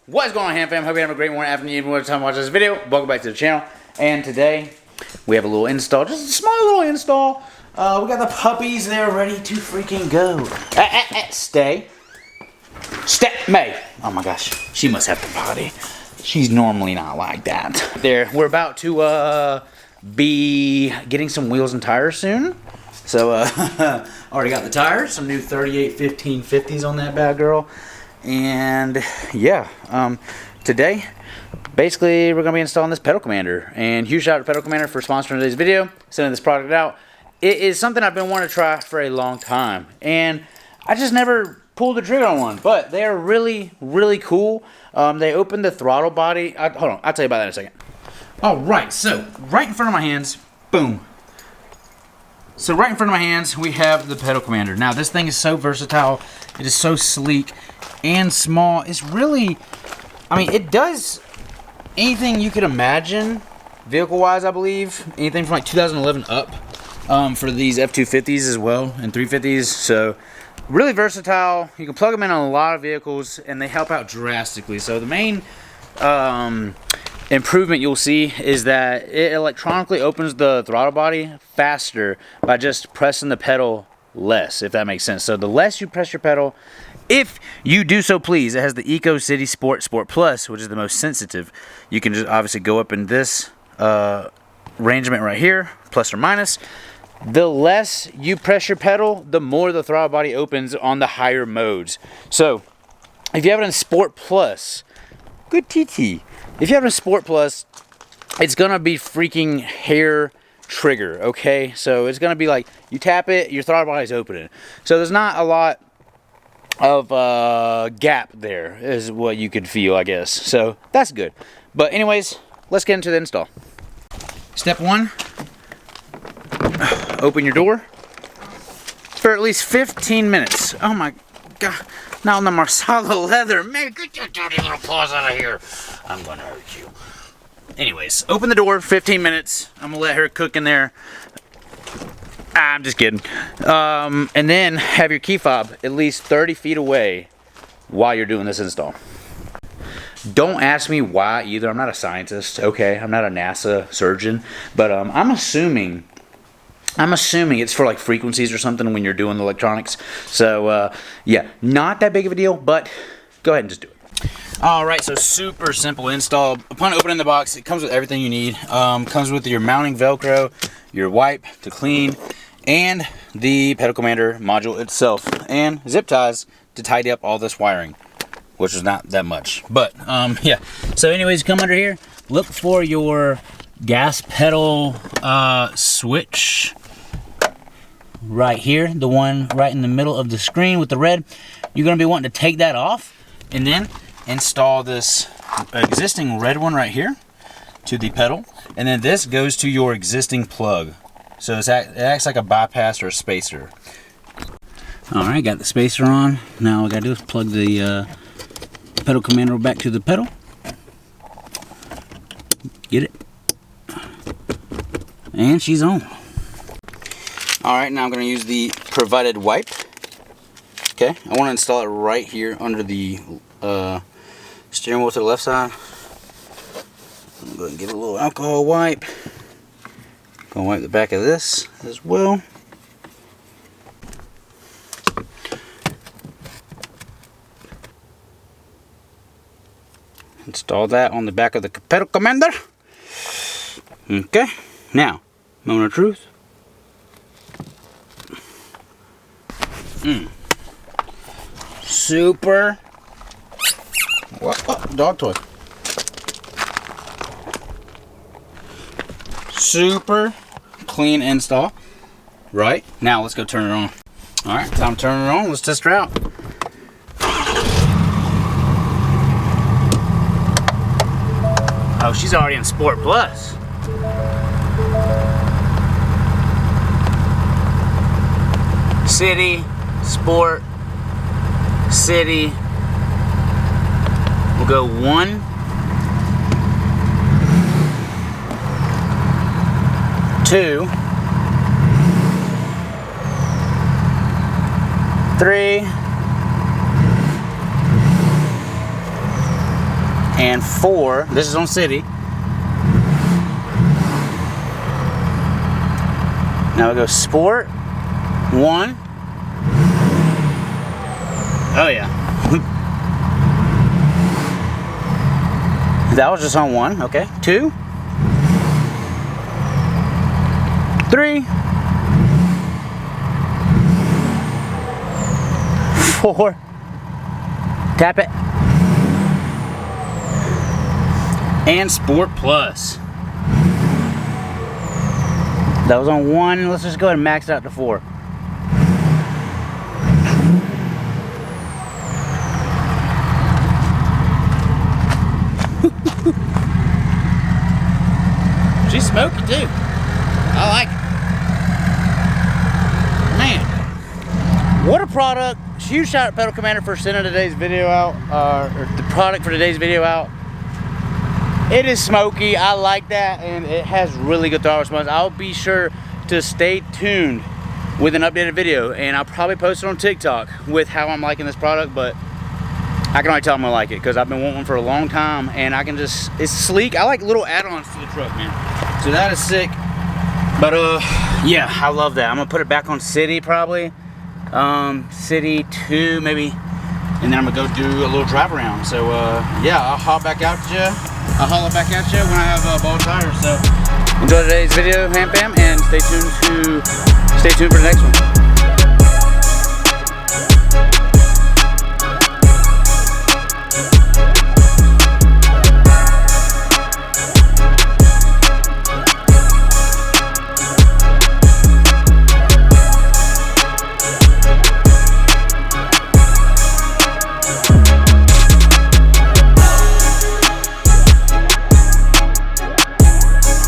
What is going on, HAMM fam? Hope you're having a great morning, afternoon, evening, whatever time you watch this video. Welcome back to the channel. And today, we have a little install, just a small little install. We got the puppies there ready to freaking go. Stay. May. Oh my gosh, she must have the body. She's normally not like that. There, we're about to be getting some wheels and tires soon. So, already got the tires, some new 38 1550s on that bad girl. And yeah, today, basically, we're going to be installing this Pedal Commander. And huge shout out to Pedal Commander for sponsoring today's video, sending this product out. It is something I've been wanting to try for a long time. And I just never pulled the trigger on one. But they are really, really cool. They open the throttle body. Hold on, I'll tell you about that in a second. Alright, so right in front of my hands, boom. So right in front of my hands, we have the Pedal Commander. Now, this thing is so versatile. It is so sleek and small. It's really, I mean, it does anything you could imagine, vehicle-wise, I believe. Anything from like 2011 up for these F350s as well, and 350s. So, really versatile. You can plug them in on a lot of vehicles, and they help out drastically. So, the main improvement you'll see is that it electronically opens the throttle body faster by just pressing the pedal less, if that makes sense. So the less you press your pedal, if you do so please, it has the Eco City Sport Plus, which is the most sensitive. You can just obviously go up in this arrangement right here, plus or minus. The less you press your pedal, the more the throttle body opens on the higher modes. So if you have it in Sport Plus, good TT. If you have a Sport Plus, it's gonna be freaking hair trigger, okay? So it's gonna be like, you tap it, your throttle body's opening. So there's not a lot of gap there, is what you could feel, I guess. So that's good. But anyways, let's get into the install. Step one, open your door for at least 15 minutes. Oh my God. Not on the Marsala leather. Man, get your dirty little paws out of here. I'm gonna hurt you. Anyways, open the door, 15 minutes. I'm gonna let her cook in there. I'm just kidding. And then have your key fob at least 30 feet away while you're doing this install. Don't ask me why either. I'm not a scientist, okay? I'm not a NASA surgeon. But I'm assuming it's for like frequencies or something when you're doing the electronics. So yeah, not that big of a deal, but go ahead and just do it. Alright, so super simple install. Upon opening the box, it comes with everything you need. Comes with your mounting Velcro, your wipe to clean, and the Pedal Commander module itself, and zip ties to tidy up all this wiring, which is not that much. But yeah, so anyways, come under here, look for your gas pedal switch right here, the one right in the middle of the screen with the red. You're going to be wanting to take that off and then install this existing red one right here to the pedal, and then this goes to your existing plug. So it acts like a bypass or a spacer. Alright, got the spacer on. Now all I got to do is plug the Pedal Commander back to the pedal. Get it. And she's on. Alright, now I'm going to use the provided wipe. Okay, I want to install it right here under the steering wheel to the left side. I'm going to go ahead and give it a little alcohol wipe. Going to wipe the back of this as well. Install that on the back of the Pedal Commander. Okay, now, moment of truth. Super. What? Oh, dog toy. Super clean install. Right, now let's go turn it on. Alright, time to turn it on. Let's test her out. Oh, she's already in Sport Plus. City, Sport, City. We'll go 1, 2, 3, and 4. This is on city. Now we go sport. 1. Oh yeah. That was just on 1. Okay. 2. 3. 4. Tap it. And Sport Plus. That was on 1. Let's just go ahead and max it out to 4. She's smoky too. I like it. Man, what a product. Huge shout out to Pedal Commander for sending today's video out, or the product for today's video out. It is smoky, I like that, and it has really good throttle response. I'll be sure to stay tuned with an updated video, and I'll probably post it on TikTok with how I'm liking this product, but I can already tell I'm gonna like it because I've been wanting one for a long time, and I can just, it's sleek. I like little add-ons to the truck, man. So that is sick. But yeah, I love that. I'm gonna put it back on city probably. City 2 maybe, and then I'm gonna go do a little drive around. So yeah, I'll holler back at you when I have bald tires. So enjoy today's video, Ham Fam, and stay tuned for the next one.